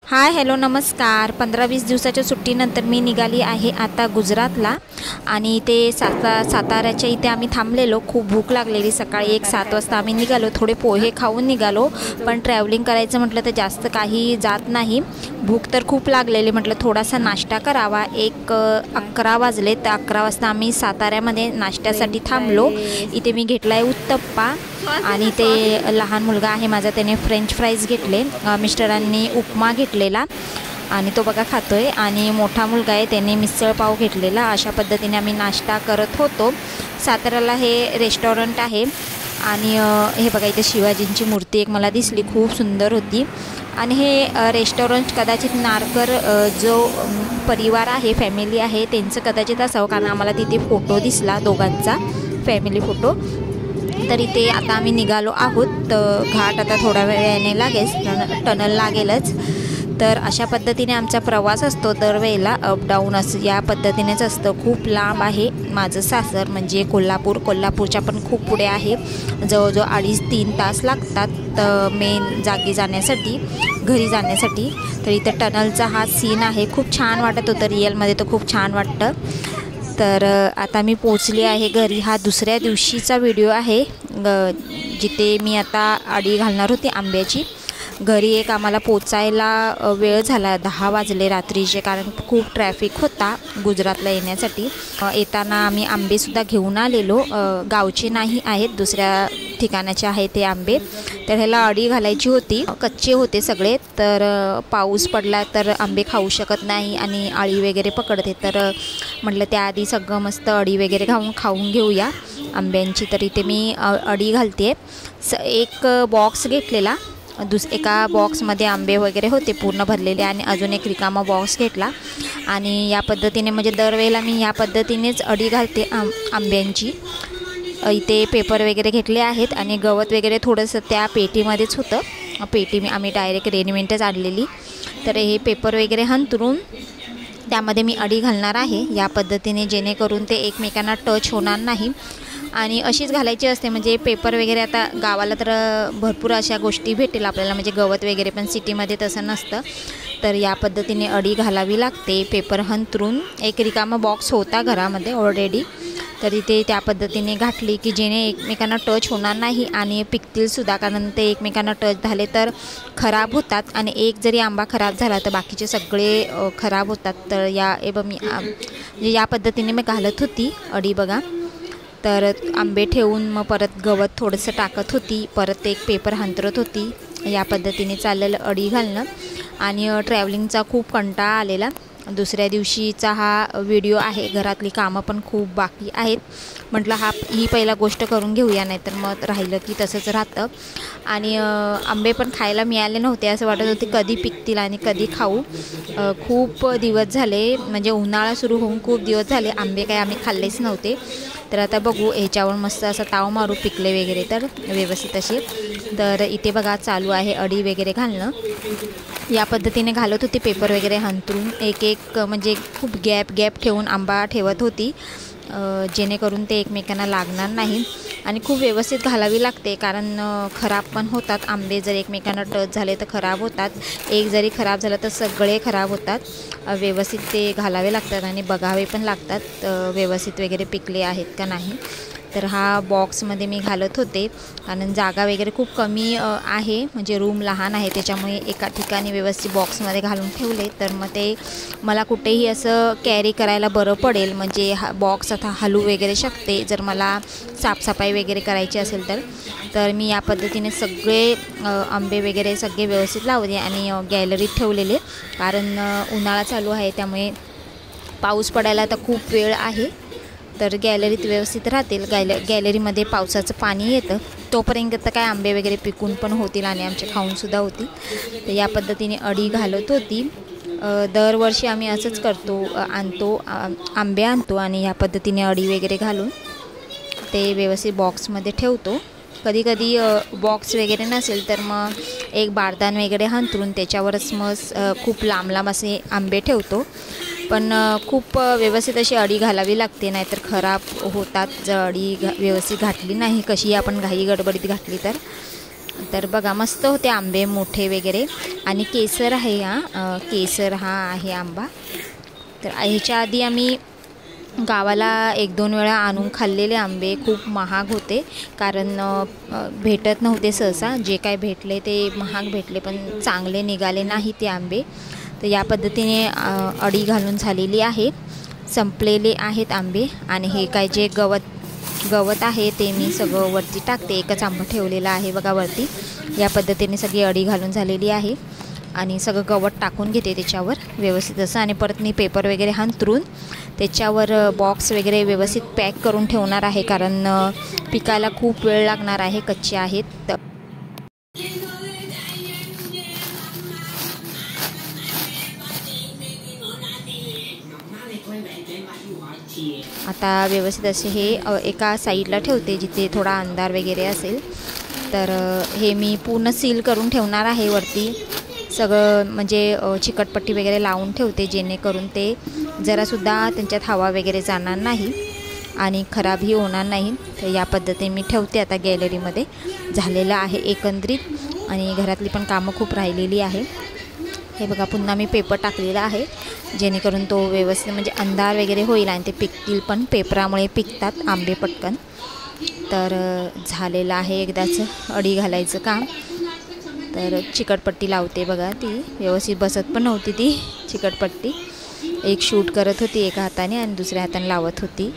Hi hello नमस्कार। 15-20 दिवसाच्या सुट्टीनंतर मी निघाली आहे आता गुजरातला आणि ते साताऱ्याच्या इथे आम्ही थांबलेलो। खूप भूक लागलेली, सकाळी 7 वाजता आम्ही निघालो। थोडे पोहे खाऊन निघालो, पण ट्रॅव्हलिंग करायचं म्हटलं तर जास्त काही जात नाही। भूक तर खूप लागलेली, म्हटलं थोडासा नाश्ता करावा। 11 वाजले तर 11 वाजता आम्ही साताऱ्यामध्ये नाश्त्यासाठी थांबलो। इथे मी घेतलाय उत्तप्पा आणि ते लहान मुलगा आहे माझा, त्याने फ्रेंच फ्राईज घेतले। मिस्टरांनी उपमा घेतलेला आणि तो बघा खातोय आणि मोठा मुलगा आहे त्याने मिसळ पाव घेतलेला। अशा पद्धतीने आम्ही नाश्ता करत होतो। साताऱ्याला हे रेस्टॉरंट आहे आणि हे बघा इथे शिवाजींची मूर्ती एक मला दिसली, खूप सुंदर होती। आणि हे रेस्टॉरंट कदाचित नारकर जो परिवार आहे, फॅमिली आहे, त्यांचं कदाचित असावं, कारण आम्हाला तिथे फोटो दिसला दोघांचा, फॅमिली फोटो। तर इथे आता आम्ही निघालो आहोत। घाट आता थोडा वेळाने लागेल, टनल लागेलच। तर अशा पद्धतीने आमचा प्रवास असतो दरवेळेला, अप डाऊन असं या पद्धतीनेच असतं। खूप लांब आहे माझं सासर, म्हणजे कोल्हापूरच्या पण खूप पुढे आहे। जवळजवळ 2.5-3 तास लागतात मेन जागी जाण्यासाठी, घरी जाण्यासाठी। तर इथं टनलचा हा सीन आहे, खूप छान वाटत होतं। रिअलमध्ये तर खूप छान वाटतं। तर आता मी पोचली आहे घरी। हा दुसऱ्या दिवशीचा व्हिडिओ आहे, जिथे मी आता अडी घालणार होती आंब्याची। घरी आम्हाला पोचायला वेळ झाला, 10 वाजले रात्रीचे, कारण खूप ट्रॅफिक होता गुजरातला येण्यासाठी। येताना आम्ही आंबेसुद्धा घेऊन आलेलो, गावचे नाही आहेत, दुसऱ्या ठिकाणाचे आहेत ते आंबे। तर ह्याला अडी घालायची होती, कच्चे होते सगळे। तर पाऊस पडला तर आंबे खाऊ शकत नाही आणि आळी वगैरे पकडते, तर म्हटलं त्याआधी सगळं मस्त अडी वगैरे खाऊन घेऊया आंब्यांची। तर इथे मी अडी घालते। एक बॉक्स घेतलेला, एका बॉक्समध्ये आंबे वगैरे होते पूर्ण भरलेले आणि अजून एक रिकामा बॉक्स घेतला। आणि या पद्धतीने म्हणजे दरवेळेला मी या पद्धतीनेच अडी घालते आंब्यांची। इथे पेपर वगैरे घेतले आहेत आणि गवत वगैरे थोडंसं त्या पेटीमध्येच होतं। पेटी आम्ही डायरेक्ट रेडीमेडच आणलेली। तर हे पेपर वगैरे हंतरून त्यामध्ये मी अडी घालणार आहे या पद्धतीने, जेणेकरून ते एकमेकांना टच होणार नाही। आणि अशीच घालायची असते, म्हणजे पेपर वगैरे आता गावाला तर भरपूर अशा गोष्टी भेटेल आपल्याला, म्हणजे गवत वगैरे, पण सिटीमध्ये तसं नसतं। तर या पद्धतीने अडी घालावी लागते पेपर हंतरून। एक रिकामा बॉक्स होता घरामध्ये ऑलरेडी, तर इथे त्या पद्धतीने घातली की जेणे एकमेकांना टच होणार नाही आणि पिकतीलसुद्धा, कारण ते एकमेकांना टच झाले तर खराब होतात आणि एक जरी आंबा खराब झाला तर बाकीचे सगळे खराब होतात। तर म्हणजे या पद्धतीने मी घालत होती अडी बघा। तर आंबे ठेवून मग परत गवत थोडंसं टाकत होती, परत एक पेपर हंतरत होती। या पद्धतीने चाललेलं अडी घालणं। आणि ट्रॅव्हलिंगचा खूप कंटाळा आलेला। दुसऱ्या दिवशीचा हा व्हिडिओ आहे, घरातली कामं पण खूप बाकी आहेत। म्हटलं ही पहिला गोष्ट करून घेऊया, नाहीतर मग राहिलं की तसंच राहतं। आणि आंबे पण खायला मिळाले नव्हते, असं वाटत होते कधी पिकतील आणि कधी खाऊ। खूप दिवस झाले, म्हणजे उन्हाळा सुरू होऊन खूप दिवस झाले आंबे काही आम्ही खाल्लेच नव्हते। तर आता बघू ह्याच्यावर मस्त असं ताव मारू, पिकले वगैरे तर व्यवस्थित असे। तर इथे बघा चालू आहे अडी वगैरे घालणं। या पद्धतीने घालत होती पेपर वगैरे हंतरून, एक म्हणजे खूप गॅप ठेवून आंबा ठेवत होती, जेणेकरून ते एकमेकांना लागणार नाही। आणि खूप व्यवस्थित घालावी लागते, कारण खराब पण होतात आंबे, जर एकमेकांना टच झाले तर खराब होतात। एक जरी खराब झालं तर सगळे खराब होतात। व्यवस्थित ते घालावे लागतात आणि बघावे पण लागतात व्यवस्थित वगैरे पिकले आहेत का नाही। तर हा बॉक्समध्ये मी घालत होते, कारण जागा वगैरे खूप कमी आहे, म्हणजे रूम लहान आहे, त्याच्यामुळे एका ठिकाणी व्यवस्थित बॉक्समध्ये घालून ठेवले। तर मग ते मला कुठेही असं कॅरी करायला बरं पडेल, म्हणजे हा बॉक्स आता हलू वगैरे शकते जर मला साफसफाई वगैरे करायची असेल तर मी या पद्धतीने सगळे आंबे वगैरे सगळे व्यवस्थित लावले आणि गॅलरीत ठेवलेले, कारण उन्हाळा चालू आहे त्यामुळे पाऊस पडायला तर खूप वेळ आहे। तर गॅलरीत व्यवस्थित राहतील। गॅलरीमध्ये पावसाचं पाणी येतं, तोपर्यंत तर काय आंबे वगैरे पिकून पण होतील आणि आमचे खाऊनसुद्धा होतील। तर या पद्धतीने अडी घालत होती। दरवर्षी आम्ही असंच करतो, आंबे आणतो आणि या पद्धतीने अडी वगैरे घालून ते व्यवस्थित बॉक्समध्ये ठेवतो। कधी बॉक्स वगैरे नसेल तर मग एक बारदान वगैरे हंतरून त्याच्यावरच मग खूप लांब असे आंबे ठेवतो। पण खूप व्यवस्थित अशी अडी घालावी लागते, नाहीतर खराब होतात जर अडी व्यवस्थित घातली नाही, कशी आपण घाई गडबडीत घातली तर। तर बघा मस्त होते आंबे, मोठे वगैरे. आणि केसर आहे केसर हा आहे आंबा. तर ह्याच्या आधी आम्ही गावाला 1-2 वेळा आणून खाल्लेले आंबे. खूप महाग होते कारण भेटत नव्हते सहसा. जे काय भेटले ते महाग भेटले, पण चांगले निघाले नाही ते आंबे. तर या पद्धतीने अडी घालून झालेली आहे. संपलेले आहेत आंबे. आणि हे काय जे गवत आहे ते मी सगळं वरती टाकते. एकच आंबा ठेवलेला आहे बघा वरती. या पद्धतीने सगळी अडी घालून झालेली आहे. आणि सगळं गवत टाकून घेते त्याच्यावर व्यवस्थित असं. आणि परत मी पेपर वगैरे अंथरून त्याच्यावर बॉक्स वगैरे व्यवस्थित पॅक करून ठेवणार आहे, कारण पिकायला खूप वेळ लागणार आहे, कच्चे आहेत. आता व्यवस्थित असे हे एका साईडला ठेवते जिथे थोडा अंधार वगैरे असेल. तर हे मी पूर्ण सील करून ठेवणार आहे वरती सगळं, म्हणजे चिकटपट्टी वगैरे लावून ठेवते, जेणेकरून ते जरासुद्धा त्यांच्यात हवा वगैरे जाणार नाही आणि खराबही होणार नाही. तर या पद्धतीने मी ठेवते आता गॅलरीमध्ये. झालेलं आहे एकंदरीत. आणि घरातली पण कामं खूप राहिलेली आहे. हे बघा पुन्हा मी पेपर टाकलेला आहे, जेणेकरून तो व्यवस्थित म्हणजे अंधार वगैरे होईल आणि ते पिकतील पण. पेपरामुळे पिकतात आंबे पटकन. तर झालेलं आहे एकदाचं अडी घालायचं काम. तर चिकटपट्टी लावते बघा. ती व्यवस्थित बसत पण नव्हती ती चिकटपट्टी. एक शूट करत होती एका हाताने आणि दुसऱ्या हाताने लावत होती.